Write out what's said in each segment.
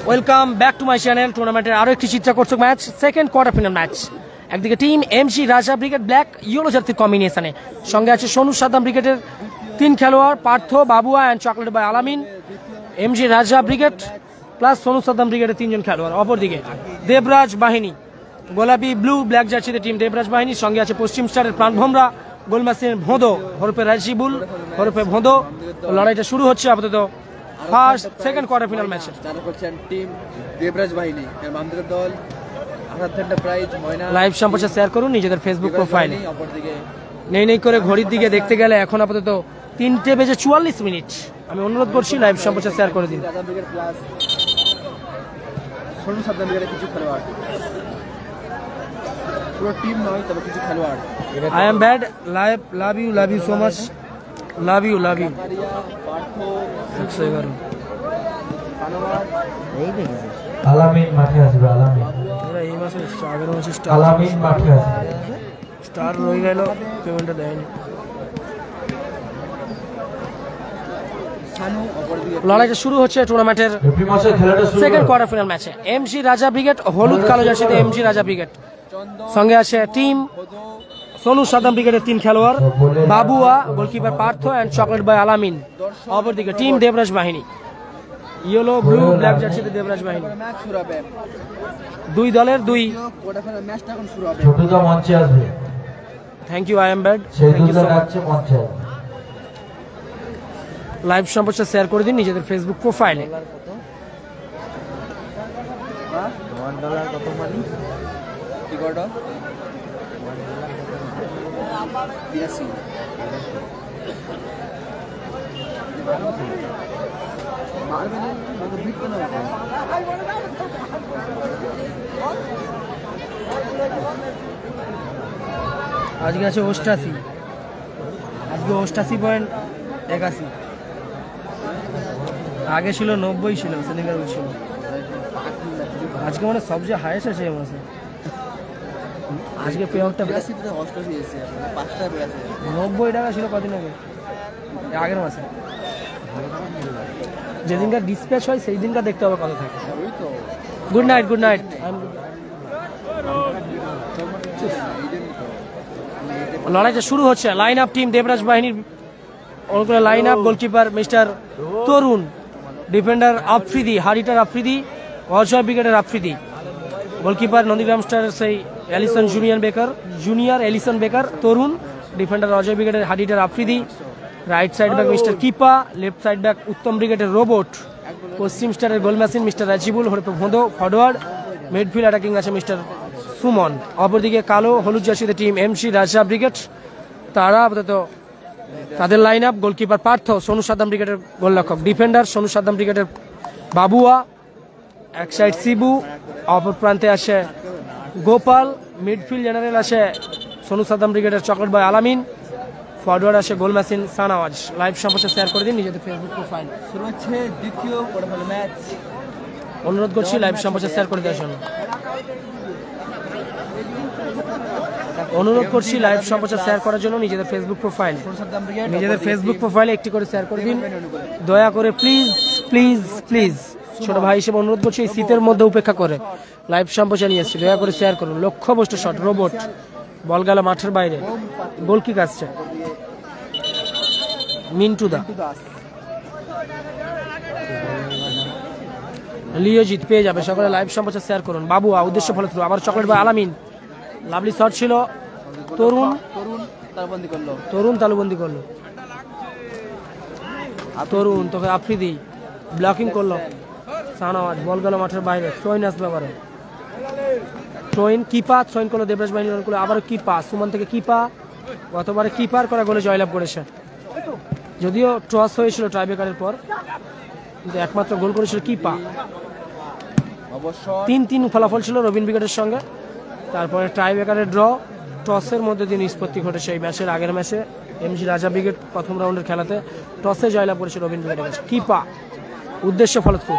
Welcome back to my channel. টুর্নামেন্টের আরো একটি চিত্রাকর্ষক match, second quarter final match. একদিকে team MG Raja brigade black yellow জার্সির কম্বিনেশনে, সঙ্গে আছে সোনু সাদ্দাম ব্রিগেডের 3 খেলোয়াড় Partha, Babua and chocolate boy Alamin. MG Raja brigade plus Sonu Saddam ব্রিগেডের 3 জন খেলোয়াড়। অপরদিকে দেবরাজ বাহিনী গোলাপি ব্লু ব্ল্যাক জার্সিতে টিম দেবরাজ বাহিনী, সঙ্গে আছে পশ্চিম স্টারের প্রাণ ভোমরা গোলমাসিনের ভোঁদো হরফে রাজিবুল হরফে ভোঁদো। লড়াইটা শুরু হচ্ছে আপাতত ফার্স্ট সেকেন্ড কোয়ার্টার ফাইনাল ম্যাচে। যারা করছেন টিম দেবরাজ বাহিনী এর বামদিকের দল আরাধ্য এন্টারপ্রাইজ ময়না। লাইভ সম্প্রচার শেয়ার করুন নিজেদের ফেসবুক প্রোফাইলে। নেই নেই করে ঘড়ির দিকে দেখতে গেলে এখন আপাতত 3:44। আমি অনুরোধ করছি লাইভ সম্প্রচার শেয়ার করে দিন। সোনু সাদ্দাম ব্রিগেডের কিছু খেলোয়াড়, পুরো টিম নয় তবে কিছু খেলোয়াড়। I am bad live, love you so much, love you 111। Alamin মাঠে আসবে, আলামিন এই মাসে আগের মাসে আলামিন মাঠে আসবে, স্টার রয়ে গেল, পেমেন্টটা দেয়নি। লড়াইটা শুরু হচ্ছে টুর্নামেন্টের সেকেন্ড কোয়ার্টার ফাইনাল ম্যাচে। এমজি রাজা ব্রিগেড হলুদ কালো জার্সিতে এমজি রাজা ব্রিগেড, সঙ্গে আছে টিম সোনু সাদ্দাম ব্রিগেডের 3 খেলোয়াড় Babua, goalkeeper Partha and chocolate boy Alamin. অপরদিকে টিম দেবরাজ বাহিনী ইয়েলো ব্লু ব্ল্যাক জার্সিতে দেবরাজ বাহিনী। দুই দলের দুই ছোটদা মঞ্চে আসবে। Thank you, I am bad. Live সম্প্রচার শেয়ার করে দিন নিজেদের ফেসবুক প্রোফাইলে। আজকে আছে 88, আজকে 88.81। আগে ছিল 90 ছিল, সেদিনকার ছিল। আজকে মানে সবচেয়ে হাইয়েস্ট আছে এই মাসে। আজকে পে আউটটা 90 টাকা ছিল কদিন আগে, আগের মাসে। যেদিনকার ডিসপ্যাচ হয় সেই দিনকার দেখতে হবে কত থাকে। Good night, good night. লড়াইটা শুরু হচ্ছে। লাইন আপ টিম দেবরাজ বাহিনীর line up: goalkeeper mister Tarun, defender Afridi, হারিটার আফ্রিদি, অজয় ব্রিগেডের আফ্রিদি, গোলকিপার নন্দীগ্রাম স্টার সেই junior Alisson Becker Tarun, defender Ajay ব্রিগেডের হারিটার Afridi, right side back mister কিপা, লেফট সাইড ব্যাক উত্তম ব্রিগেডের রোবট, পশ্চিম স্টারের গোলমাসিন মিস্টার রাজিবুল হরফে ভোঁদো, ফরওয়ার্ড মিডফিল্ড অ্যাটাকিং আছে মিস্টার সুমন। অপরদিকে কালো হলুদ জার্সিতে টিম এমসি রাজা ব্রিগেড, তারা আপাতত তাদের line up: goalkeeper Partha, Sonu Saddam ব্রিগেডের গোলরক্ষক, ডিফেন্ডার সোনু সাদ্দাম ব্রিগেডের বাবুয়া, এক সাইড শিবু, অপর প্রান্তে আসে গোপাল, মিডফিল্ড জেনারেল আসে সোনু সাদ্দাম ব্রিগেডের চকলেট বয় আলামিন, ফরওয়ার্ড আসে গোলমাসিন সানাওয়াজ। লাইভ সম্প্রচার শেয়ার করে দিন নিজেদের ফেসবুক প্রোফাইল। শুরু হচ্ছে দ্বিতীয় কোয়ার্টার ম্যাচ। অনুরোধ করছি লাইভ সম্প্রচার শেয়ার করে দেওয়ার জন্য। অনুরোধ করছি লাইভ সম্প্রচার শেয়ার করার জন্য নিজেদের ফেসবুক প্রোফাইল। নিজেদের ফেসবুক প্রোফাইলে একটি করে শেয়ার করে দিন দয়া করে, প্লিজ প্লিজ প্লিজ। ছোট ভাই হিসেবে অনুরোধ করছি, এই শীতের মধ্যে উপেক্ষা করে লাইভ সম্প্রচার নিয়ে এসেছি, দয়া করে শেয়ার করুন। লক্ষ্যবস্তু শট, রোবট, বল গেল মাঠের বাইরে, গোল কিক আসছে মিন্টু দা, লিওজিৎ পেয়ে যাবে। সকলে লাইভ সম্প্রচার শেয়ার করুন। বাবুয়া উদ্দেশ্য ফলো থ্রু, আবার চকলেট বা আলামিন, লাভলি শট ছিল, তরুণ তালুবন্দি করলো, তরুণ তোকে আফ্রিদি ব্লকিং করলো, সানাওয়াজ, বল গেল মাঠের বাইরে, থ্রোইন আসবে আবার, থ্রোইন কিপা, থ্রোইন করলো দেবরাজ বাহিনীর অনুকূলে, আবার কিপা, সুমন থেকে কিপা, গতবারে কিপার করা গোলে জয়লাভ করেছে। যদিও টস হয়েছিল টাইব্রেকারের পর, কিন্তু একমাত্র গোল করেছিল কিপা। 3-3 ফলাফল ছিল রবিন ব্রিগেডের সঙ্গে। তারপরে টাইব্রেকারের ড্র, টসের মধ্যে দিয়ে নিষ্পত্তি ঘটেছে এই ম্যাচের। আগের ম্যাচে এমজি রাজা ব্রিগেড প্রথম রাউন্ডের খেলাতে টসে জয়লাভ করেছে রবিন ব্রিগেডের কাছে। কিপা উদ্দেশ্য ফলপ্রসূ,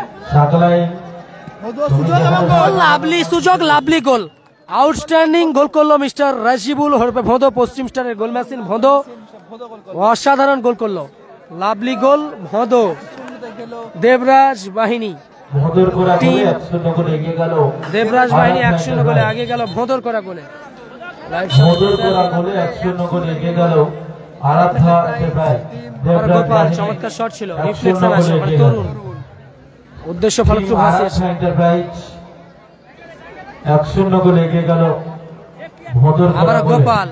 লাভলি সুযোগ, লাভলি গোল, আউটস্ট্যান্ডিং গোল করলো মিস্টার রাজিবুল হরফে ভোঁদো, পশ্চিম স্টারের গোলমাসিন ভোঁদো, অসাধারণ গোল করলো, লাভলি গোল ভোঁদো। দেবরাজ বাহিনী ভোঁদর করা গোলে 1-0 গোলে এগিয়ে গেল দেবরাজ বাহিনী 1-0 গোলে আগে গেল ভোঁদর করা গোলে। ভোঁদর করা গোলে 1-0 গোলে এগিয়ে গেল আরাধ্যা এন্টারপ্রাইজ। দেবরাজ গোপাল চমৎকার শট ছিল, রিফ্লেকশন আসে মানে তরুণ উদ্দেশ্য ফলপ্রসূ ভাসিয়েছে। আরাধ্যা এন্টারপ্রাইজ 1-0 গোলে এগিয়ে গেল ভোঁদর করা আবার গোলে। গোপাল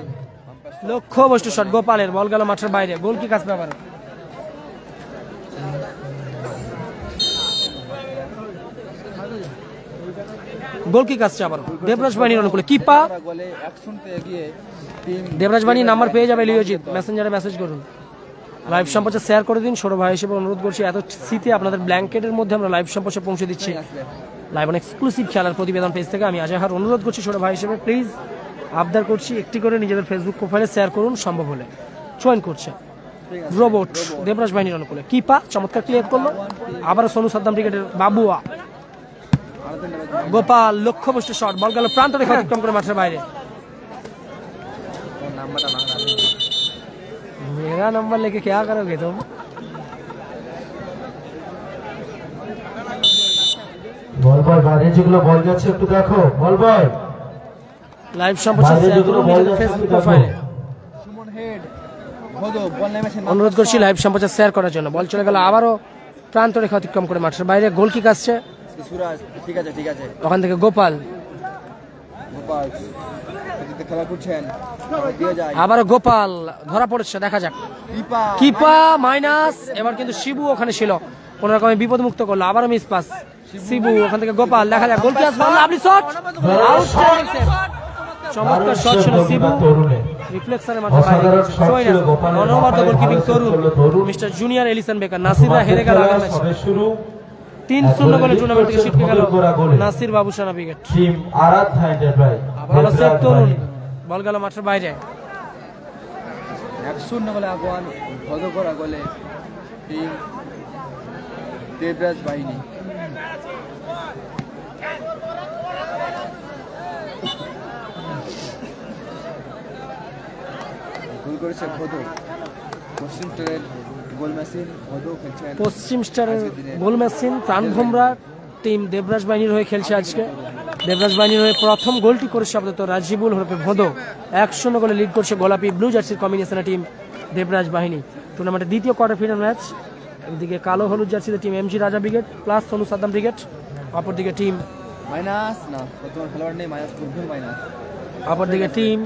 লক্ষ্য বস্তু শট, গোপালের বল গেল মাঠের বাইরে, গোল কি কাজ ব্যাপার। গোল কি কাজছে আবার দেবরাজ বাহিনীর অনুকূলে, কিপা গোলে 1-0 তে এগিয়ে টিম দেবরাজ বাহিনীর নাম্বার পেয়ে যাবে লিওজিৎ, মেসেঞ্জারে মেসেজ করুন, লাইভ সম্প্রচার শেয়ার করে দিন। ছোট ভাই হিসেবে অনুরোধ করছি, এত স্মৃতি আপনাদের ব্ল্যাঙ্কেটের মধ্যে আমরা লাইভ সম্প্রচার পৌঁছে দিচ্ছি লাইভ অন এক্সক্লুসিভ খেলার প্রতিবেদন পেজ থেকে। আমি আজহার অনুরোধ করছি ছোট ভাই হিসেবে, প্লিজ আবদার করছি একটি করে নিজেদের ফেসবুক প্রোফাইলে শেয়ার করুন সম্ভব হলে। জয়েন করছে রোবট দেবরাজ বাহিনীর অনুকূলে, কিপা চমৎকার ক্লিয়ার করলো। আবার সোনু সাদ্দাম ক্রিকেটের বাবুয়া, গোপাল লক্ষ্যবস্তু শট, বল গেল প্রান্ত রেখা অতিক্রম করে মাঠের বাইরে। নাম্বারটা না मेरा नंबर लेके क्या करोगे तुम। বল বয় বাইরে যেগুলো বল যাচ্ছে একটু দেখো, বল বয় লাইভ সম্প্রচার শেয়ার করুন নিজেদের ফেসবুক প্রোফাইলে। সুমন হেড ভোদো বল নেমেছে, অনুরোধ করছি লাইভ সম্প্রচার শেয়ার করার জন্য। বল চলে গেল আবারও প্রান্ত রেখা অতিক্রম করে মাঠের বাইরে, গোল কিক আসছে সুরাজ। ঠিক আছে ঠিক আছে, ওখান থেকে গোপাল, গোপাল এদিকে খেলা করছেন, দিয়ে যায় আবারও গোপাল ধরা পড়েছে, দেখা যাক কিপা কিপা মাইনাস। এবার কিন্তু শিবু ওখানে ছিল, কোন রকমের বিপদ মুক্ত করলো, আবারও মিস পাস শিবু, ওখান থেকে গোপাল, দেখা যাক গোল কি আসবে। লাভলি শট, আউটস্ট্যান্ডিং সেভ, চমৎকার শট ছিল শিবু, রিফ্লেকশনের মাঠে বাইরে গেছে। অনবদ্য গোলকিপিং তরুণ মিস্টার জুনিয়র এলিসন বেকার। নাসিররা হেরে গেল আগের ম্যাচে, 3-0 গোলে টুর্নামেন্ট থেকে ছিটকে গেল নাসির বাবুসানা উইকেট। টিম আরাধ্যা এন্টারপ্রাইজ ভালো সেভ তরুণ, বল গেল মাঠের বাইরে। 1-0 গোলে আগুয়ান ভোদো করা গোলে টিম দেবরাজ বাহিনী। গোল করেছে ভোদো, পশ্চিম টেরের গোল মেশিন ভোদো খেলছেন। পশ্চিম স্টারের গোল মেশিন প্রাণভোমরা টিম দেবরাজ বাহিনীর হয়ে খেলছে আজকে। দেবরাজ বাহিনীর হয়ে প্রথম গোলটি করেছে আপাতত রাজিবুল হরফে ভোদো, 1-0 গোলে লিড করছে গোলাপি ব্লু জার্সির কম্বিনেশনে টিম দেবরাজ বাহিনী। টুর্নামেন্টের দ্বিতীয় কোয়ার্টার ফাইনাল ম্যাচ, একদিকে কালো হলুদ জার্সিতে team MG Raja brigade plus Sonu Saddam brigade, অপরদিকে টিম মাইনাস না বর্তমান খেলোয়াড় নেই, মাইনাস ফুটবল মাইনাস। অপরদিকে টিম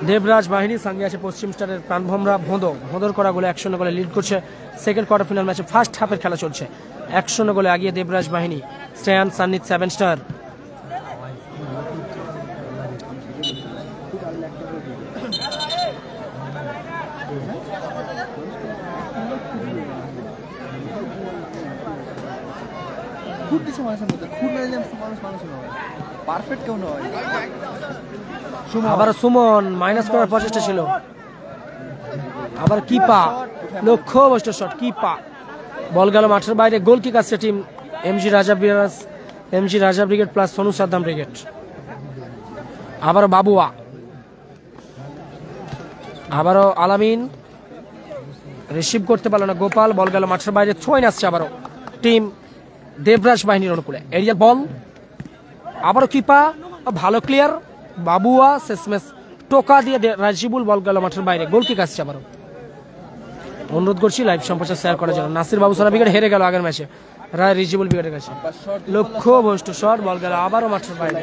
দেবরাজ বাহিনীর সঙ্গে আছে পশ্চিম স্টারের প্রাণভোমরা ভোঁদর করা গোলে 1-0 গোলে লিড করছে। সেকেন্ড কোয়ার্টার ফাইনাল ম্যাচে ফার্স্ট হাফের খেলা চলছে, 1-0 গোলে আগিয়ে দেবরাজ বাহিনী। শ্রেয়ান সান্নিত 7 স্টার, খুব কিছু মানুষের মধ্যে খুব মেরে মানুষ নয়, পারফেক্ট কেউ নয়। আবার সুমন মাইনাস করার প্রচেষ্টা ছিল, আবার কিপা লক্ষ্য বস্তু শট, কিপা বল গেল মাঠের বাইরে, গোল কিক আসছে team MG Raja brigade plus Sonu Saddam brigade. আবার বাবুয়া, আবারও আলামিন রিসিভ করতে পারলো না গোপাল, বল গেল মাঠের বাইরে, থ্রোইন আসছে আবারও টিম দেবরাজ বাহিনীর অনুকূলে। এরিয়াল বল, আবারও কিপা ভালো ক্লিয়ার, বাবুয়া শেষমেশ টোকা দিয়ে রাজিবুল, বল গেল মাঠের বাইরে, গোল কিক আসছে আবারও। অনুরোধ করছি লাইভ সম্প্রচার শেয়ার করার জন্য। নাসির বাবুসানা ব্রিগেড হেরে গেল আগের ম্যাচে রাজিবুল ব্রিগেডের কাছে, লক্ষ্য বস্তু শট, বল গেল আবারও মাঠের বাইরে।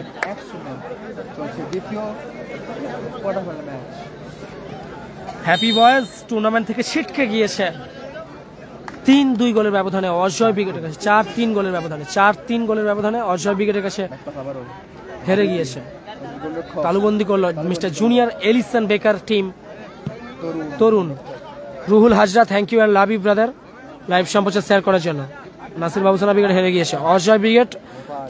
হ্যাপি বয়েজ টুর্নামেন্ট থেকে ছিটকে গিয়েছে 3-2 গোলের ব্যবধানে অজয় ব্রিগেডের কাছে, 4-3 গোলের ব্যবধানে অজয় ব্রিগেডের কাছে হেরে গিয়েছে। তালুবন্দি করলো mister junior Alisson Becker team Tarun. Ruhul Hazra thank you and love you brother live সম্প্রচার শেয়ার করার জন্য। নাসির বাবুসানা ব্রিগেড হেরে গিয়েছে, অজয় ব্রিগেড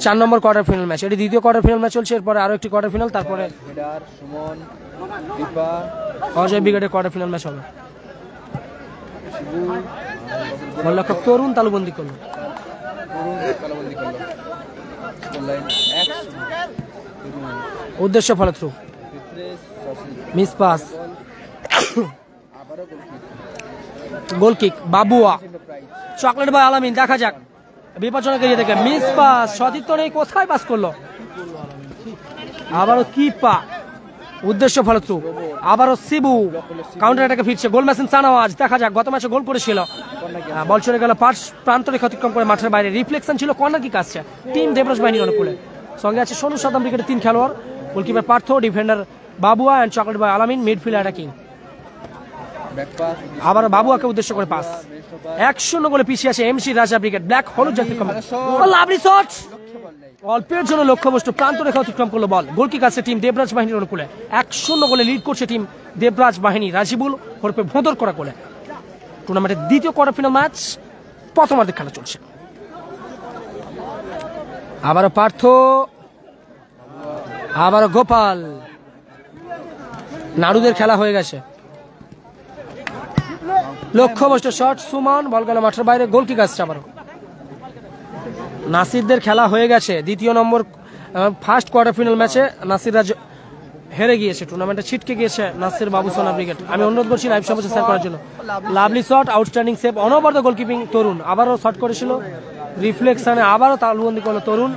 4 নম্বর কোয়ার্টার ফাইনাল ম্যাচ, এটি দ্বিতীয় কোয়ার্টার ফাইনাল ম্যাচ চলছে, এরপরে আরো একটি কোয়ার্টার ফাইনাল, তারপরে অজয় ব্রিগেডের কোয়ার্টার ফাইনাল ম্যাচ হবে। গোলরক্ষক তরুণ তালুবন্দি করলো, উদ্দেশ্য follow through, miss pass, goal kick Babua, chocolate boy Alamin, দেখা যাক বিপজ্জনক এরিয়া থেকে মিস পাস, সতীর্থ নেই, কোথায় পাস করলো, আবারও কি পা, উদ্দেশ্য ফলতু, আবারও শিবু কাউন্টার অ্যাটাকে ফিরছে, গোল মেশিন সানাওয়াজ, দেখা যাক গত ম্যাচে গোল করেছিল, বল চলে গেল প্রান্ত রেখা অতিক্রম করে মাঠের বাইরে, রিফ্লেকশন ছিল, কর্নার কিক আসছে টিম দেবরাজ বাহিনীর অনুকূলে, সঙ্গে আছে সোনু সাদাম ক্রিকেটের 3 খেলোয়াড়, goalkeeper Partha, defender Babua and chocolate boy Alamin, midfield attacking, আবার বাবুয়াকে উদ্দেশ্য করে পাস, 1-0 গোলে পিছিয়ে আছে এমসি রাজা ব্রিগেড, ব্ল্যাক হলুদ জাতীয় কমিটি, লাভলি শট, অল্পের জন্য লক্ষ্যবস্তু, প্রান্ত রেখা অতিক্রম করলো বল, গোল কিক আছে টিম দেবরাজ বাহিনীর অনুকূলে, 1-0 গোলে লিড করছে টিম দেবরাজ বাহিনী, রাজিবুল হরপে ভোঁদর করা গোলে। টুর্নামেন্টের দ্বিতীয় কোয়ার্টার ফাইনাল ম্যাচ প্রথমার্ধে খেলা চলছে, আবারও পার্থ, আবারও গোপাল, নাড়ুদের খেলা হয়ে গেছে, লক্ষ্যবস্তু শট, সুমন, বল গেল মাঠের বাইরে, গোল কিক আসছে আবারও, নাসিরদের খেলা হয়ে গেছে, দ্বিতীয় নম্বর ফার্স্ট কোয়ার্টার ফাইনাল ম্যাচে নাসিররা হেরে গিয়েছে, টুর্নামেন্টে ছিটকে গিয়েছে নাসির বাবুসোনা ব্রিগেড। আমি অনুরোধ করছি লাইভ সম্প্রচার শেয়ার করার জন্য। লাভলি শট, আউটস্ট্যান্ডিং সেভ, অনবরত গোলকিপিং তরুণ, আবারও শট করেছিল, রিফ্লেকশনে আবারও তালুবন্দি করলো তরুণ,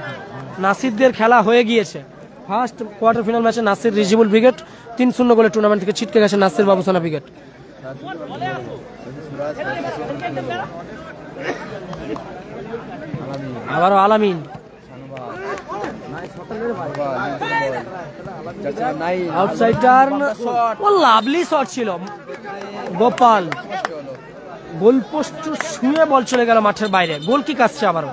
নাসিরদের খেলা হয়ে গিয়েছে, ফার্স্ট কোয়ার্টার ফাইনাল ম্যাচে নাসির রিজিবুল ব্রিগেড 3-0 গোলে টুর্নামেন্ট থেকে ছিটকে গেছে নাসির বাবুসোনা ব্রিগেড। আবারও আলামিন, আউটসাইড টার্ন, ও লাভলি শট ছিল, গোপাল গোল পোস্ট ছুঁয়ে বল চলে গেল মাঠের বাইরে, গোল কিক আসছে আবারও,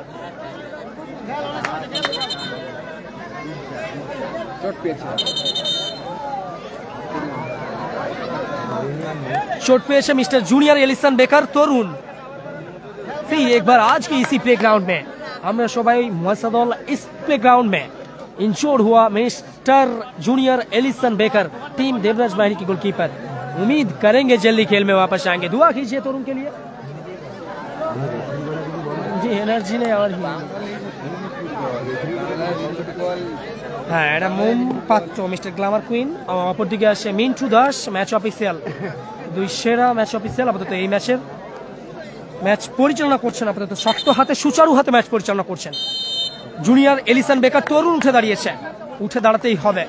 चोट पेश है मिस्टर जूनियर एलिसन बेकर तरुण। फिर एक बार आज के इसी प्लेग्राउंड में আমরা সবাই মুয়াসাদল इस प्लेग्राउंड में इंश्योर हुआ mister junior Alisson Becker team Debraj Bahini की गोलकीपर। उम्मीद करेंगे जल्दी खेल में वापस आएंगे। दुआ कीजिए तरुण के लिए जी, एनर्जी ने और হ্যাঁ এটা মোম পাত্র মিস্টার গ্ল্যামার কুইন। অপরদিকে আসে মিন্টু দাস ম্যাচ অফিসিয়াল, দুই সেরা ম্যাচ অফিসিয়াল আপাতত এই ম্যাচের ম্যাচ পরিচালনা করছেন, আপাতত শক্ত হাতে সুচারু হাতে ম্যাচ পরিচালনা করছেন জুনিয়র এলিসন বেকার। তরুণ উঠে দাঁড়িয়েছে, উঠে দাঁড়াতেই হবে,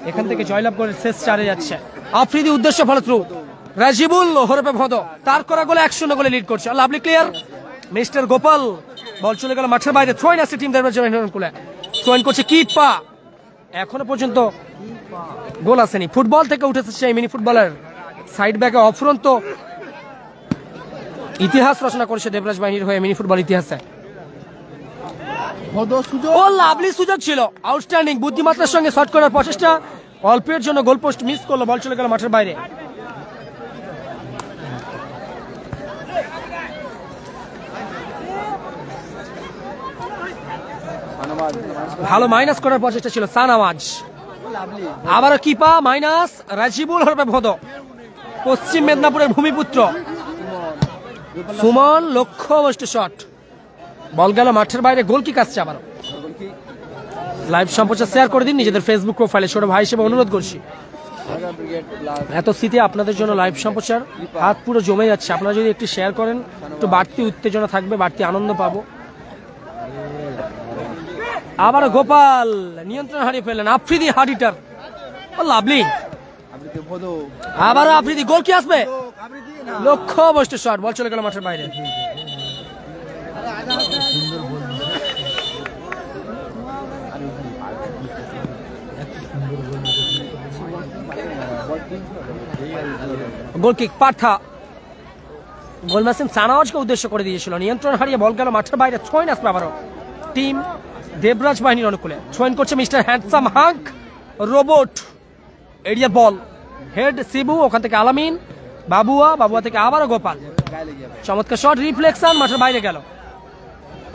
এখান থেকে জয়লাভ করে শেষ চারে যাচ্ছে। আফ্রিদি উদ্দেশ্য ফলত্রু, রাজিবুল হরপে ভদ তার করা গোলে 1-0 গোলে লিড করছে। লাভলি ক্লিয়ার মিস্টার গোপাল, বল চলে গেল মাঠের বাইরে। থ্রোইন আসছে টিম দেবরাজ বাহিনীর, থ্রোইন করছে কিপা, এখনো পর্যন্ত গোল আসেনি। ফুটবল থেকে উঠেছে সেই মিনি ফুটবলার সাইড ব্যাকে অফুরন্ত ইতিহাস রচনা করেছে দেবরাজ বাহিনীর হয়ে মিনি ফুটবল ইতিহাসে। ও লাভলি সুযোগ ছিল, আউটস্ট্যান্ডিং বুদ্ধিমত্তার সঙ্গে শট করার প্রচেষ্টা, অল্পের জন্য গোল পোস্ট মিস করলো, বল চলে গেল মাঠের বাইরে। ভালো মাইনাস করার প্রচেষ্টা ছিল সানাওয়াজ, আবারও কিপা মাইনাস। রাজিবুল হরপে ভদ পশ্চিম মেদিনীপুরের ভূমিপুত্র সুমন লক্ষ্যবস্তু শট, বল গেল মাঠের বাইরে। গোল কিক আসছে আবারও। লাইভ সম্প্রচার শেয়ার করে দিন নিজেদের ফেসবুক প্রোফাইলে, ছোট ভাই হিসেবে অনুরোধ করছি। এত স্মৃতি আপনাদের জন্য লাইভ সম্প্রচার হাত পুরো জমে যাচ্ছে, আপনারা যদি একটু শেয়ার করেন একটু বাড়তি উত্তেজনা থাকবে, বাড়তি আনন্দ পাবো। আবার গোপাল নিয়ন্ত্রণ হারিয়ে ফেললেন, আফ্রিদি হার্ড হিটার। ও লাভলি, আবার আফ্রিদি, গোল কি আসবে? লক্ষ্যবস্তু শট, বল চলে গেল মাঠের বাইরে। গোল কিক পার্থা, গোল মেশিন সানাওয়াজকে উদ্দেশ্য করে দিয়েছিল, নিয়ন্ত্রণ হারিয়ে বল গেল মাঠের বাইরে। থ্রোইন আসবে আবারও টিম দেবরাজ বাহিনীর অনুকূলে। থ্রোইন করছে mister handsome hunk robot, area ball head Shibu, ওখান থেকে আলামিন, বাবুয়া থেকে আবারও গোপাল, চমৎকার শট, রিফ্লেকশন, মাঠের বাইরে গেল।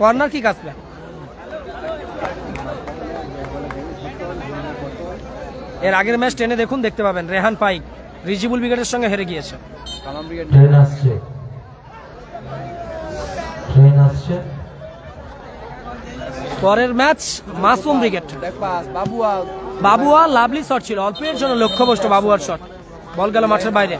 কর্নার কিক আসবে। এর আগের ম্যাচ টেনে দেখুন, দেখতে পাবেন রেহান পাইক রিজিবুল ব্রিগেডের সঙ্গে হেরে গিয়েছে। পরের match Masum brigade, Babua lovely shot ছিল, অল্পের জন্য লক্ষ্যবস্তু বাবুয়ার শট, বল গেল মাঠের বাইরে।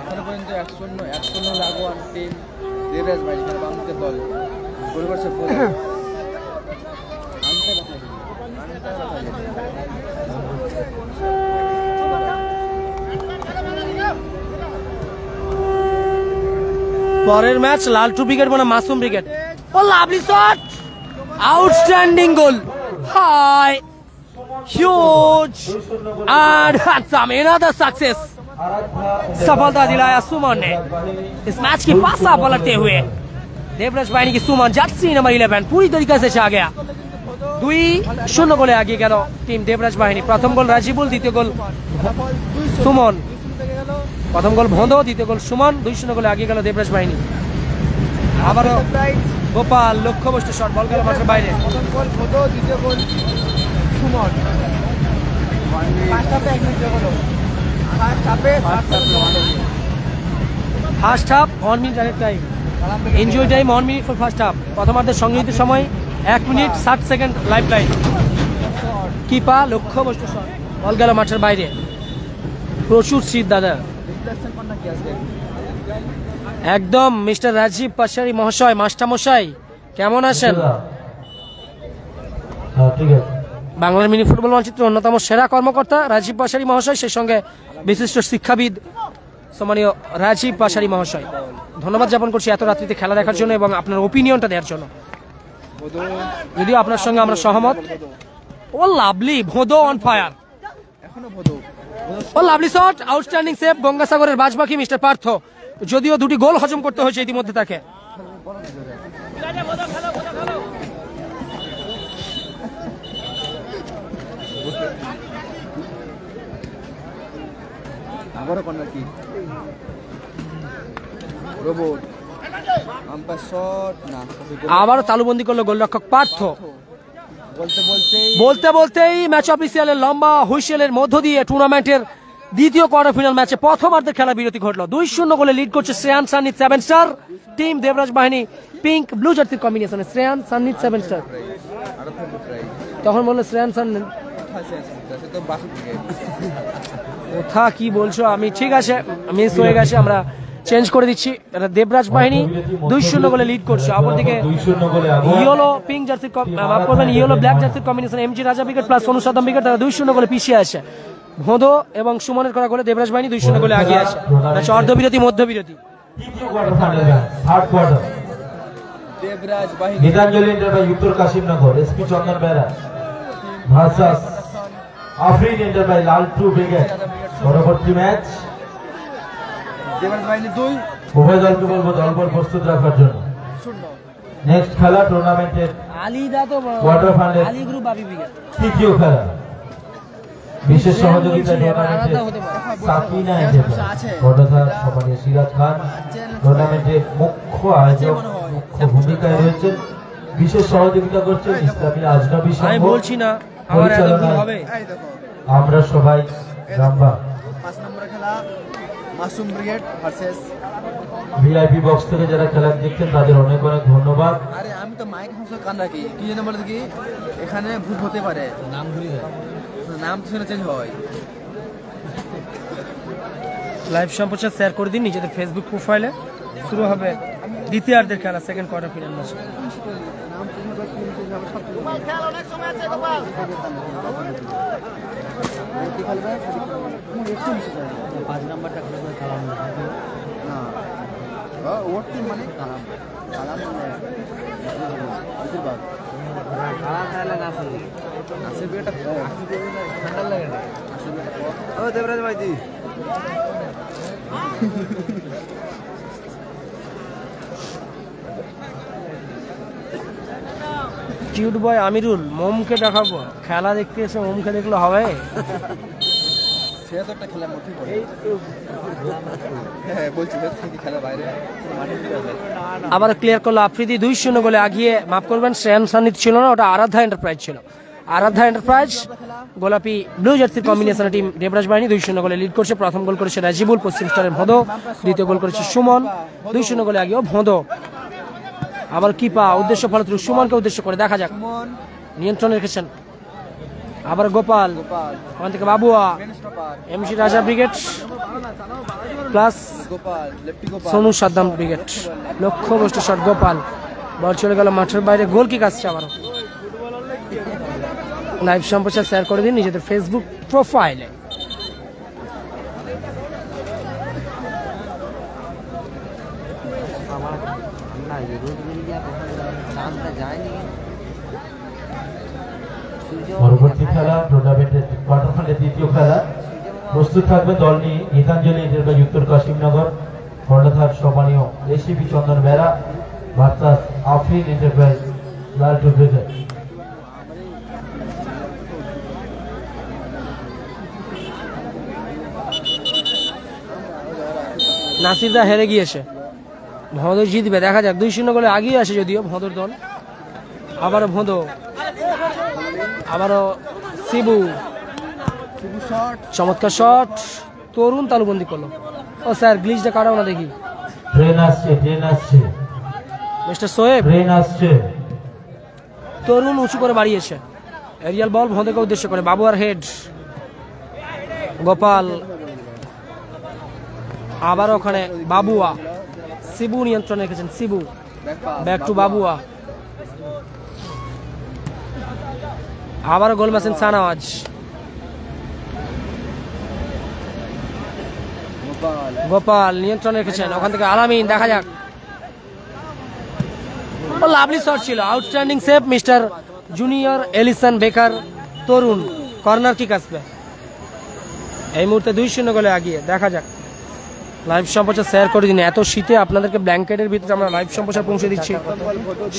পরের ম্যাচ লালটু ব্রিগেড বনাম Masum brigade. Oh lovely shot, outstanding goal, high huge and handsome another success. सफलता दिलाया सुमन ने इस मैच की पासा पलटते हुए। देवराज बाहिनी की सुमन जर्सी नंबर 11 पूरी तरीके से छा गया। 2-0 গোলে এগিয়ে গেল টিম দেবরাজ বাহিনী। প্রথম গোল রাজিবুল, দ্বিতীয় গোল সুমন। প্রথম গোল ভোঁদো, দ্বিতীয় গোল সুমন। 2-0 গোলে এগিয়ে গেল দেবরাজ বাহিনী। আবারও গোপাল লক্ষ্যবস্তু শট, বল গেল মাঠের বাইরে। প্রথম গোল ভোঁদো, দ্বিতীয় goal Suman. First half 1 minute at time, enjoy time 1 minute for first half. প্রথমার্ধের সংগৃহীত সময় 1 মিনিট 60 সেকেন্ড লাইফ লাইন। কিপা লক্ষ্যবস্তু শট, বল গেল মাঠের বাইরে। প্রচুর শীত দাদা একদম। মিস্টার রাজীব পাশারি মহাশয়, মাস্টারমশাই কেমন আছেন? ঠিক আছে। বাংলার মিনি ফুটবল মানচিত্রের অন্যতম সেরা কর্মকর্তা রাজীব পাশারি মহাশয়, সেই সঙ্গে বিশিষ্ট শিক্ষাবিদ সম্মানীয় রাজীব পাশারি মহাশয়, ধন্যবাদ জ্ঞাপন করছি এত রাত্রিতে খেলা দেখার জন্য এবং আপনার ওপিনিয়নটা দেওয়ার জন্য। যদিও আপনার সঙ্গে আমরা সহমত। ও লাভলি ভোঁদো on fire, oh lovely shot, outstanding save গঙ্গাসাগরের বাজবাকি মিস্টার পার্থ। যদিও দুটি গোল হজম করতে হয়েছে ইতিমধ্যে তাকে। আবারও corner kick, robot umpire shot না, আবারও তালুবন্দি করলো গোলরক্ষক পার্থ। বলতে বলতেই ম্যাচ অফিসিয়ালের লম্বা হুইসেলের মধ্য দিয়ে টুর্নামেন্টের দ্বিতীয় কোয়ার্টার ফাইনাল ম্যাচে প্রথমার্ধের খেলা বিরতি ঘটলো। 2-0 গোলে লিড করছে শ্রেয়ান সান্নিত 7 স্টার টিম দেবরাজ বাহিনী। পিঙ্ক ব্লু জার্সির কম্বিনেশনে শ্রেয়ান সান্নিত 7 স্টার। তখন বললো শ্রেয়ান সান্নিত, কোথা কি বলছো আমি? ঠিক আছে, মিস হয়ে গেছে, আমরা চেঞ্জ করে দিচ্ছি। দেবরাজ বাহিনী 2-0 গোলে লিড করছে। অপরদিকে ইয়েলো পিঙ্ক জার্সির মাফ করবেন ইয়েলো ব্ল্যাক জার্সির কম্বিনেশন এমজি রাজা উইকেট প্লাস অনুসাদম উইকেট, তারা 2-0 গোলে পিছিয়ে আছে। ভোঁদো এবং সুমনের করা গোলে দেবরাজ বাহিনী 2-0 গোলে এগিয়ে আছে। অর্ধবিরতি মধ্যবিরতি। দেবরাজ বাহিনী গীতাঞ্জলি ইন্টারভাই উত্তর কাশিমনগর এসপি চন্দন বেরা ভার্সাস আফরিন ইন্টারভাই লালটু ব্রিগেড। পরবর্তী ম্যাচ দেবরাজ বাহিনী 2, উভয় দলকে বলবো দলবল প্রস্তুত রাখার জন্য। নেক্সট খেলা টুর্নামেন্টের আলিদা তো কোয়ার্টার ফাইনাল আলি গ্রুপ আবি ব্রিগেড তৃতীয় খেলা। বিশেষ সহযোগিতা টুর্নামেন্টের সাকিনা এন্টারপ্রাইজ বড়দা সম্মানীয় সিরাজ খান টুর্নামেন্টের মুখ্য আয়োজক, মুখ্য ভূমিকায় রয়েছেন। বিশেষ সহযোগিতা করছেন ইসলামী আজনবী সংঘ। আমি বলছি না আমার এত ভুল হবে। আমরা সবাই রামবা। 5 নম্বরের খেলা Masum brigade versus. VIP box থেকে যারা খেলা দেখছেন তাদের অনেক অনেক ধন্যবাদ। আরে আমি তো মাইক হাসলে কান রাখি, কি যেন বলে কি এখানে ভুল হতে পারে, নাম ভুলে যায়, নাম তো চেঞ্জ হয়। লাইভ সম্প্রচার শেয়ার করে দিন নিজেদের ফেসবুক প্রোফাইলে। শুরু হবে দ্বিতীয়ার্ধের খেলা, second quarter final match. Debraj ভাইজি কিউট বয় আমিরুল, মোমকে দেখাবো খেলা দেখতে এসে মোমকে দেখলে হবে? সে তো একটা খেলার মধ্যেই পড়ে। হ্যাঁ বলছি খেলা বাইরে আবার ক্লিয়ার করলো আফ্রিদি। 2-0 গোলে আগিয়ে, মাফ করবেন শ্রেয়ান সান্নিত ছিল না, ওটা আরাধ্যা এন্টারপ্রাইজ ছিল। আরাধ্যা এন্টারপ্রাইজ গোলাপি ব্লু জার্সির কম্বিনেশনে টিম দেবরাজ বাহিনী 2-0 গোলে লিড করছে। প্রথম গোল করেছে রাজিবুল পশ্চিম স্তরের ভোঁদো, দ্বিতীয় গোল করেছে সুমন। 2-0 গোলে আগিয়েও ভোঁদো। আবার কিপা উদ্দেশ্য ফলত্রু সুমনকে উদ্দেশ্য করে, দেখা যাক নিয়ন্ত্রণ রেখেছেন। আবার গোপাল, ওখান থেকে বাবুয়া, MG Raja brigade plus Sonu Saddam brigade. লক্ষ্যবস্তু শট গোপাল, বল চলে গেল মাঠের বাইরে, গোল কিক আসছে আবারও। লাইভ সম্প্রচার শেয়ার করে দিন নিজেদের ফেসবুক প্রোফাইলে। পরবর্তী খেলা টুর্নামেন্টের কোয়ার্টার ফাইনালের দ্বিতীয় খেলা। প্রস্তুত থাকবে দল নিয়ে গীতাঞ্জলি এন্টারপ্রাইজ উত্তর কাশিমনগর, কর্ণধার সম্মানীয় এসিবি চন্দন বেরা ভার্সাস আফরিন এন্টারপ্রাইজ লালটু ব্রিগেড। নাসিরদা হেরে গিয়েছে, ভোঁদর জিতবে, দেখা যাক। 2-0 গোলে আগিয়ে আসে যদিও ভোঁদর দল। আবারও ভোঁদো, আবারও শিবু, চমৎকার শট, তরুণ তালুবন্দি করলো। ও স্যার গ্লিচটা কাটাও না দেখি। ট্রেন আসছে মিস্টার সোয়েব, ট্রেন আসছে। তরুণ উঁচু করে বাড়িয়েছে, এরিয়াল বল ভোঁদেকে উদ্দেশ্য করে, বাবু আর হেড, গোপাল, আবার ওখানে বাবুয়া, শিবু নিয়ন্ত্রণে রেখেছেন, শিবু ব্যাক টু বাবুয়া, আবারও গোল মাসেন সানাওয়াজ, গোপাল নিয়ন্ত্রণে রেখেছেন, ওখান থেকে আলামিন, দেখা যাক। ও লাভলি শট ছিল, outstanding save mister junior Alisson Becker. Tarun corner kick আসবে এই মুহূর্তে 2-0 গোলে আগিয়ে, দেখা যাক। লাইভ সম্প্রচার শেয়ার করে দিন, এত শীতে আপনাদেরকে ব্ল্যাঙ্কেটের ভিতরে আমরা লাইভ সম্প্রচার পৌঁছে দিচ্ছি।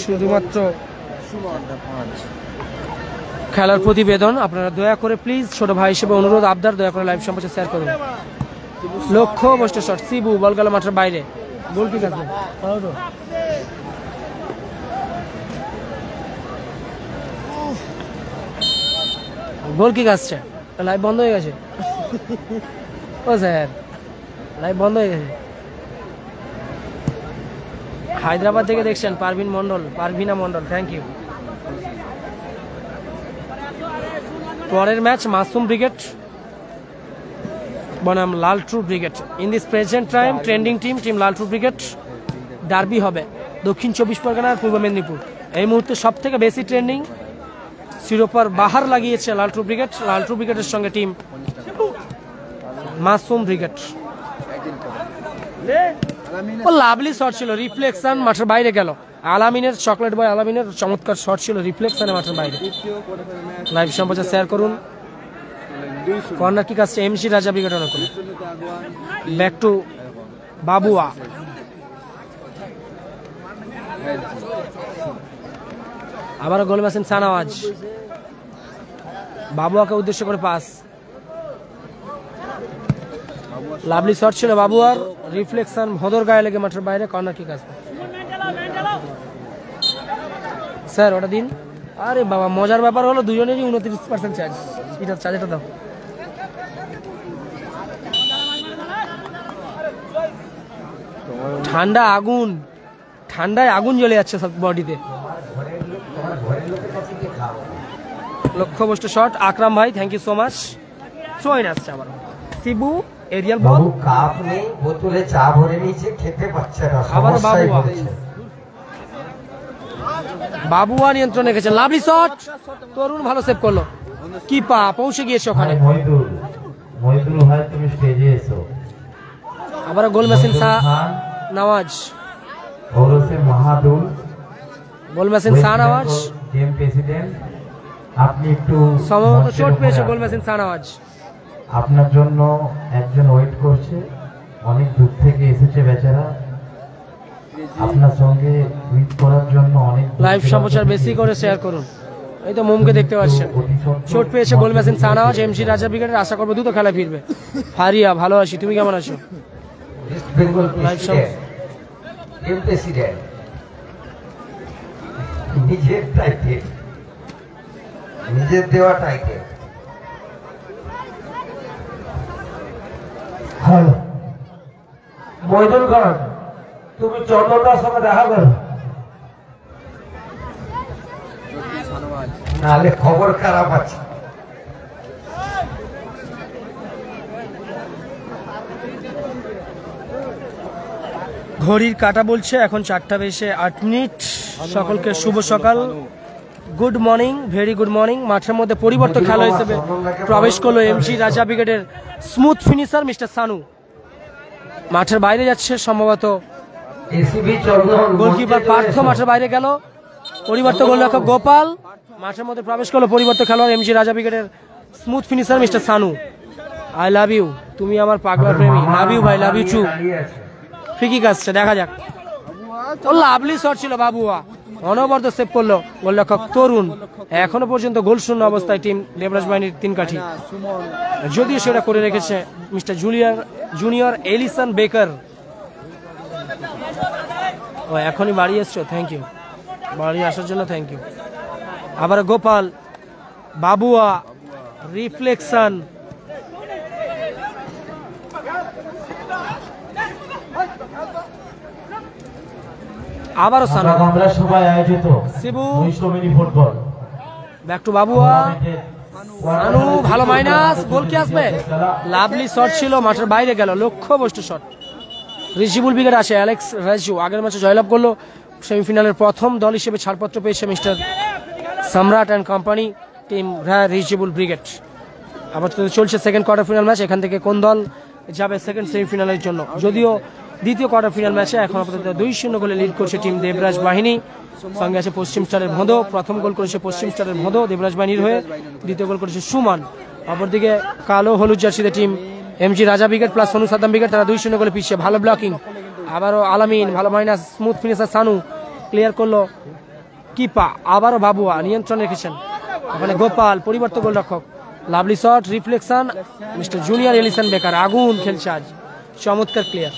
শুধুমাত্র খেলার প্রতিবেদন, আপনারা দয়া করে প্লিজ ছোট ভাই হিসেবে অনুরোধ আবদার, দয়া করে লাইভ সম্প্রচার শেয়ার করুন। লক্ষ্য বস্ত শট, শিবু বল গেল মাঠের বাইরে, গোল কিক আসবে, গোল কিক আসছে। লাইভ বন্ধ হয়ে গেছে, ও স্যার লাইভ বন্ধ হয়ে গেছে। হায়দ্রাবাদ থেকে দেখছেন পারভিনা মন্ডল, থ্যাংক ইউ। পরের ম্যাচ মাসুম ব্রিগেড বনাম Laltu brigade. In this present time trending team Laltu brigade. Derby হবে দক্ষিণ 24 পরগনা আর পূর্ব মেদিনীপুর। এই মুহূর্তে সব থেকে বেশি ট্রেন্ডিং, শিরোপার বাহার লাগিয়েছে লালটু ব্রিগেড। লালটু ব্রিগেডের সঙ্গে team Masum brigade. Oh lovely shot ছিল, রিফ্লেকশন মাঠের বাইরে গেল। আলামিনের চকলেট বয় আলামিনের চমৎকার শট ছিল, রিফ্লেকশনে মাঠের বাইরে। লাইভ সম্প্রচার শেয়ার করুন। কর্নার কিক আসছে এমসি রাজা ব্রিগেডের ওপর, ব্যাক টু বাবুয়া, আবারও গোল মাসেন সানাওয়াজ, বাবুয়াকে উদ্দেশ্য করে পাস, লাভলি শট ছিল বাবুয়ার, রিফ্লেকশন ভোঁদর গায়ে লেগে মাঠের বাইরে, কর্নার কিক আসবে। স্যার ওটা দিন। আরে বাবা মজার ব্যাপার হলো দুজনেরই 29% চার্জ, এটা চার্জটা দাও। ঠান্ডায় আগুন জ্বলে যাচ্ছে সব বডিতে। লক্ষ্যবস্তু শট, আকরাম ভাই thank you so much. Throw in আসছে আবার, শিবু এরিয়াল বল, কাপ নেই, বোতলে চা ভরে নিয়েছে, খেতে পাচ্ছে না, আবার বাবুয়া নিয়ন্ত্রণ রেখেছে, লাভলি শট, তরুণ ভালো সেভ করলো, কিপা পৌঁছে গিয়েছে ওখানে। মহিদুল ভাই তুমি স্টেজে এসো। আবার goal machine Nawaz, Mahadul goal machine Nawaz, team president আপনি একটু সম্ভবত চোট পেয়েছে গোল মেশিন নওয়াজ। আপনার জন্য একজন ওয়েট করছে, অনেক দূর থেকে এসেছে বেচারা আপনার সঙ্গে মিট করার জন্য। অনেক লাইভ সম্প্রচার বেশি করে শেয়ার করুন। এই তো মোমকে দেখতে পাচ্ছেন, চোট পেয়েছে গোল মেশিন সানাওয়াজ। এমসি রাজা ব্রিগেডের আশা করবো দ্রুত খেলা ফিরবে। ফারিয়া ভালো আছি, তুমি কেমন আছো? লাইভ প্রেসিডেন্ট নিজের টাইটেল, নিজের দেওয়া টাইটেল। হ্যালো মহিদুল খান, তুমি চন্দ্রটার সঙ্গে দেখা করো, নাহলে খবর খারাপ আছে। ঘড়ির কাঁটা বলছে এখন 4টা বেজে 8 মিনিট। সকলকে শুভ সকাল। Good morning, very good morning. মাঠের মধ্যে পরিবর্তন খেলা হিসেবে প্রবেশ করলো এমজি রাজা ব্রিগেডের স্মুথ ফিনিশার মিস্টার সানু। মাঠের বাইরে যাচ্ছে সম্ভবত গোলকিপার পার্থ মাঠের বাইরে গেল। পরিবর্তন গোলরক্ষক গোপাল মাঠের মধ্যে প্রবেশ করলো। পরিবর্তন খেলোয়াড় এমজি রাজা ব্রিগেডের smooth finisher mister Sanu. I love you, তুমি আমার পাগলা প্রেমী। লাভ ইউ ভাই, love you too. Free kick আসছে, দেখা যাক। ও লাভলি শট ছিল বাবুয়া, অনবরত সেভ করলো গোলরক্ষক তরুণ। এখনো পর্যন্ত গোল শূন্য অবস্থায় টিম দেবরাজ বাহিনীর 3 কাঠি, যদিও সেটা করে রেখেছে মিস্টার জুনিয়র এলিসন বেকার। ও এখনই বাড়ি এসছো, থ্যাংক ইউ, বাড়ি আসার জন্য থ্যাংক ইউ। আবার গোপাল, বাবুয়া, রিফ্লেকশন, আবারও সানু, শিবু, ব্যাক টু বাবুয়া, সানু, ভালো মাইনাস, গোল কি আসবে? লাভলি শট ছিল, মাঠের বাইরে গেল, লক্ষ্যবস্তু শট। রিজিবুল ব্রিগেড আসে, অ্যালেক্স রাজু আগের ম্যাচে জয়লাভ করলো। সেমিফাইনালের প্রথম দল হিসেবে ছাড়পত্র পেয়েছে মিস্টার সম্রাট and company team Rijibul brigade. আবার চলছে সেকেন্ড কোয়ার্টার ফাইনাল ম্যাচ। এখান থেকে কোন দল যাবে সেকেন্ড সেমিফাইনালের জন্য? যদিও দ্বিতীয় কোয়ার্টার ফাইনাল ম্যাচে এখন আপাতত 2-0 গোলে লিড করছে টিম দেবরাজ বাহিনী। সঙ্গে আছে পশ্চিম স্টারের ভোঁদো। প্রথম গোল করেছে পশ্চিম স্টারের ভোঁদো দেবরাজ বাহিনীর হয়ে, দ্বিতীয় গোল করেছে সুমন। অপরদিকে কালো হলুদ জার্সিতে team MG Raja brigade plus Sonu Saddam brigade, তারা 2-0 গোলে পিছিয়ে। ভালো ব্লকিং, আবারও আলামিন, ভালো minus, smooth finisher Sanu, clear করলো কিপা। আবারও বাবুয়া নিয়ন্ত্রণ রেখেছেন, ওখানে গোপাল, পরিবর্তন গোলরক্ষক, lovely shot, reflection, mister junior Alisson বেকার। আগুন খেলছে আজ, চমৎকার ক্লিয়ার।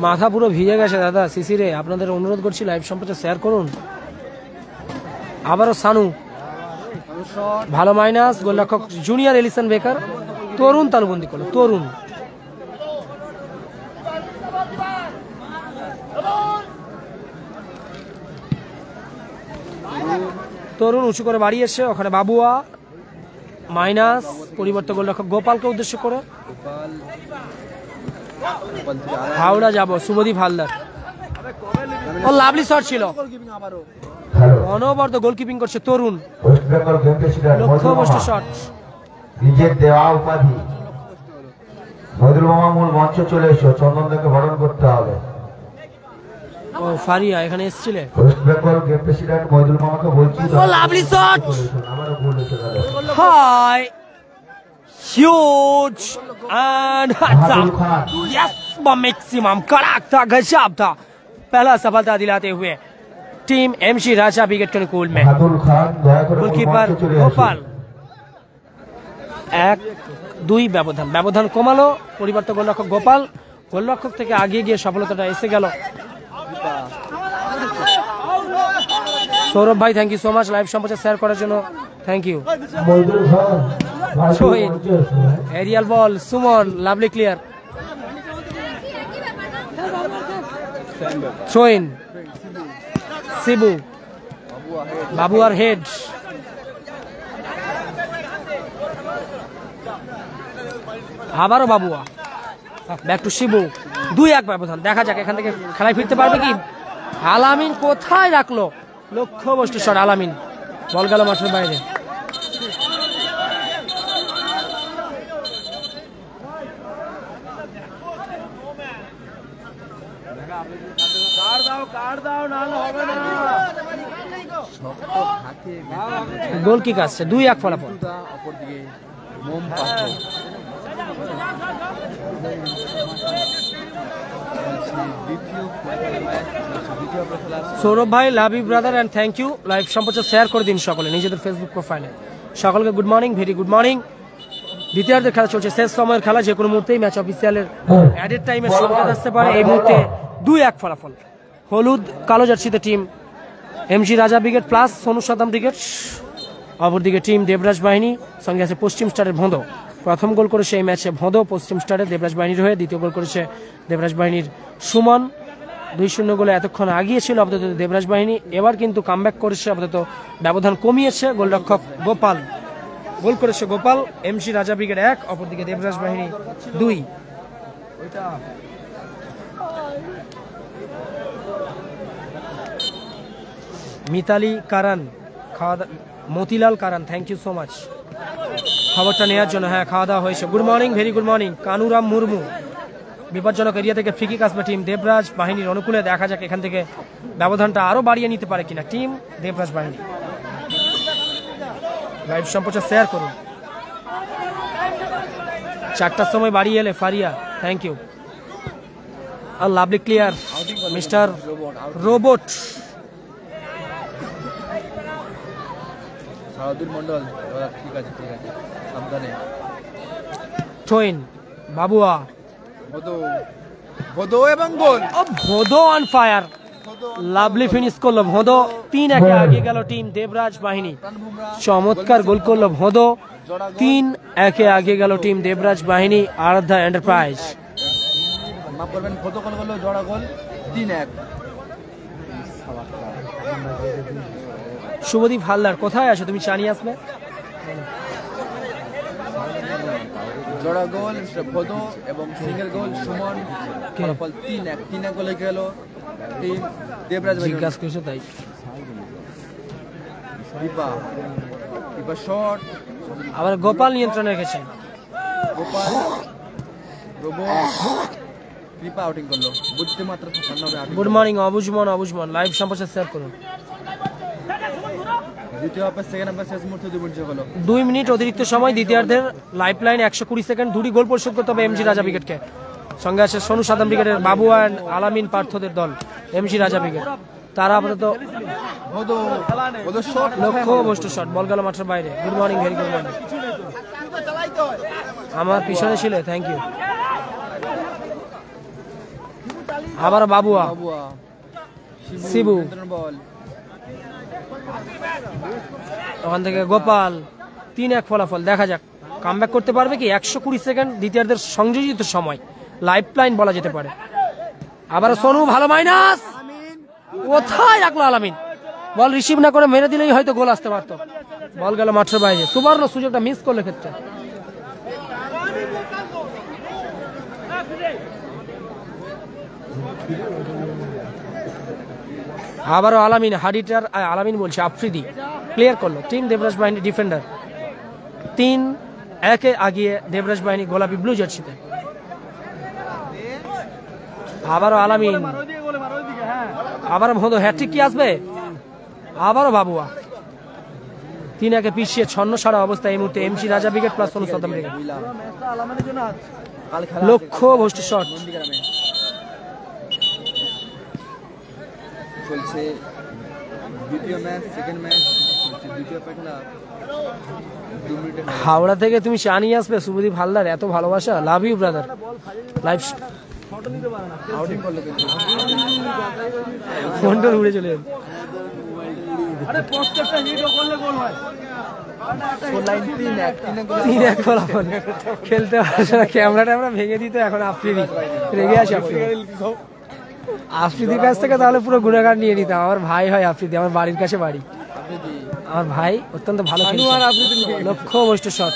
মাথা পুরো ভিজে গেছে দাদা শিশিরে, আপনাদের অনুরোধ করছি লাইভ সম্প্রচার শেয়ার করুন। আবারও সানু, ভালো মাইনাস, গোলরক্ষক জুনিয়র এলিসন বেকার। তরুণ তালুবন্দি করলো, তরুণ উঁচু করে বাড়িয়েছে, ওখানে বাবুয়া মাইনাস, পরিবর্তন গোলরক্ষক গোপালকে উদ্দেশ্য করে। হাওড়া যাব, শুভদীপ হালদার। ও লাভলি শট ছিল, অনবরত গোলকিপিং করছে তরুণ, লক্ষ্যবস্তু শট। নিজের দেওয়া উপাধি মহিদুল মামা মূল মঞ্চে চলে এসো, চন্দনদাকে বরণ করতে হবে। ও ফারিয়া এখানে এসেছিলে। West Bengal game president Mohidul মামাকে বলছি, ও লাভলি শট, আমারও গোল এসে গেল। High huge and yes maximum कड़क था, गजब था। पहला सफलता दिलाते हुए टीम एमसी राजा ब्रिगेड के अनुकूल में। गोलकीपर गोपाल 1-2 ব্যবধান কমালো। পরিবর্তন গোলরক্ষক গোপাল, গোলরক্ষক থেকে আগিয়ে গিয়ে সফলতাটা এসে গেল। সৌরভ ভাই thank you so much live সম্প্রচার শেয়ার করার জন্য, thank you. Aerial ball, Suman, lovely clear, throw in, Shibu, বাবুয়ার হেড, আবারও বাবুয়া, ব্যাক টু শিবু। 2-1 ব্যবধান, দেখা যাক এখান থেকে খেলায় ফিরতে পারবে কি। আলামিন কোথায় রাখলো, লক্ষ্যবস্তু শট আলামিন, বল গেল মাঠের বাইরে। গোল কিক আসছে, 2-1 ফলাফল। সৌরভ ভাই love you brother and thank you. Live সম্প্রচার শেয়ার করে দিন সকলে নিজেদের ফেসবুক প্রোফাইলে। সকলকে good morning, very good morning. দ্বিতীয়ার্ধের খেলা চলছে, শেষ সময়ের খেলা, যে কোনো মুহূর্তেই ম্যাচ অফিসিয়ালের অ্যাডেড টাইমের সংকেত আসতে পারে। এই মুহূর্তে 2-1 ফলাফল। হলুদ কালো জার্সিতে team MG Raja brigade plus Sonu Saddam brigade, অপরদিকে টিম দেবরাজ বাহিনী, সঙ্গে আছে পশ্চিম স্টারের ভোঁদো। প্রথম গোল করেছে এই ম্যাচে ভোঁদো পশ্চিম স্টারের দেবরাজ বাহিনীর হয়ে, দ্বিতীয় গোল করেছে দেবরাজ বাহিনীর সুমন। 2-0 গোলে এতক্ষণ আগিয়েছিল আপাতত দেবরাজ বাহিনী, এবার কিন্তু কামব্যাক করেছে, আপাতত ব্যবধান কমিয়েছে। গোলরক্ষক গোল করেছে গোপাল, এমসি রাজা ব্রিগেড 1, অপরদিকে দেবরাজ বাহিনী 2। Mitali Karan, Motilal Karan, thank you so much খবরটা নেওয়ার জন্য। হ্যাঁ, খাওয়া দাওয়া হয়েছে। Good morning, very good morning. Kanuram Murmu, বিপজ্জনক এরিয়া থেকে ফ্রি কিক আসবে টিম দেবরাজ বাহিনীর অনুকূলে। দেখা যাক এখান থেকে ব্যবধানটা আরো বাড়িয়ে নিতে পারে কিনা টিম দেবরাজ বাহিনী। লাইভ সম্প্রচার শেয়ার করুন। 4টার সময় বাড়িয়ে এলে ফারিয়া, থ্যাংক ইউ। আর lovely clear mister robot. Saudul Mondal, ঠিক আছে ঠিক আছে, সাবধানে। টোয়েন বাবুয়া, ভোদো এবং গোল। Bhodo on fire, lovely finish করলো ভোদো। 3-1 আগে গেল টিম দেবরাজ বাহিনী। চমৎকার গোল করলো ভোদো। 3-1 আগে গেল টিম দেবরাজ বাহিনী আরাধ্যা এন্টারপ্রাইজ। মাফ করবেন, ভোদো গোল করলো, জোড়া গোল 3-1। শুভদীপ হালদার, কোথায় আছো তুমি? চানি আসবে। জোড়া গোল ভোদো এবং সিঙ্গেল গোল সুমন। ফলাফল 3-1। 3-1 গোলে গেল টিম দেবরাজ বাহিনী। জিজ্ঞাসা করছো তাই। দীপা শট, আবার গোপাল নিয়ন্ত্রণে রেখেছেন। গোপাল রোবট কৃপা আউটিং করলো। বুঝতে মাত্র 96। গুড মর্নিং অবুজমান, লাইভ সম্প্রচার শেয়ার করুন। দ্বিতীয় হাফে সেকেন্ড হাফে শেষ মুহূর্তে 2 মিনিট হলো। 2 মিনিট অতিরিক্ত সময় দ্বিতীয়ার্ধের। Life line 120 second. 2টি গোল পরিশোধ করতে হবে এমজি রাজা ব্রিগেডকে। সঙ্গে আছে সোনু সাদাম ব্রিগেডের বাবু অ্যান্ড আলামিন পার্থদের দল এমজি রাজা ব্রিগেড। তারা আপাতত লক্ষ্য বস্তু শট, বল গেল মাঠের বাইরে। Good morning, very good morning. আমার পিছনে ছিল, থ্যাংক ইউ। আবার বাবুয়া, শিবু, ওখান থেকে গোপাল। 3-1 ফলাফল। দেখা যাক কামব্যাক করতে পারবে কি। 120 সেকেন্ড দ্বিতীয়ার্ধের সংযোজিত সময়, লাইফ লাইন বলা যেতে পারে। আবার সোনু, ভালো মাইনাস, কোথায় রাখলো আলামিন। বল রিসিভ না করে মেরে দিলেই হয়তো গোল আসতে পারতো। বল গেল মাঠের বাইরে। সুবর্ণ সুযোগটা মিস করলে ক্ষেত্রে। আবারও আলামিন, হাডিটার আলামিন বলছে আফ্রিদি ক্লিয়ার করলো টিম দেবরাজ বাহিনী ডিফেন্ডার। 3-1 আগিয়ে দেবরাজ বাহিনী গোলাপি ব্লু জার্সিতে। আবারও আলামিন, আবারও ভোদো, হ্যাট্রিক কি আসবে? আবারও বাবুয়া। 3-1 পিছিয়ে ছন্ন সারা অবস্থা এই মুহূর্তে এমসি রাজা ব্রিগেড প্লাস সোনু সাদাম ব্রিগেড। লক্ষ্য ভোস্ট শট চলছে। দ্বিতীয় ম্যাচ, সেকেন্ড ম্যাচ দ্বিতীয় খেলা। 2 মিনিটে হাওড়া থেকে তুমি চা নিয়ে আসবে শুভদীপ হালদার, এত ভালোবাসা। Love you brother. Live outing করলো কিন্তু ফোনটা উড়ে চলে যাবে। খেলতে পারছে না, ক্যামেরাটা আমরা ভেঙে দিত। এখন আফ্রিদি রেগে আছে। আফ্রিদির কাছ থেকে তাহলে পুরো গুণাগার নিয়ে নিতাম। আমার ভাই হয় আফ্রিদি, আমার বাড়ির কাছে বাড়ি। আমার ভাই অত্যন্ত ভালো খেলছে। লক্ষ্য বস্তু শট।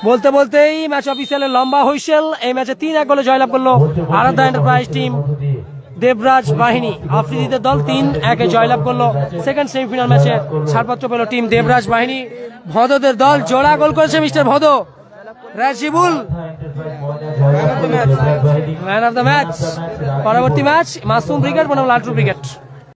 বলতে বলতেই ম্যাচ অফিসিয়ালের লম্বা হুইসেল। এই ম্যাচে 3-1 গোলে জয়লাভ করলো আরাধ্যা এন্টারপ্রাইজ টিম দেবরাজ বাহিনী। আফ্রিদিদের দল 3-1 জয়লাভ করলো। সেকেন্ড সেমিফাইনাল ম্যাচে ছাড়পত্র পেল টিম দেবরাজ বাহিনী। ভদোদের দল জোড়া গোল করেছে mister Bhodo. Rajibul man of the match. পরবর্তী ম্যাচ মাসুম ব্রিগেড বনাম লালটু ব্রিগেড।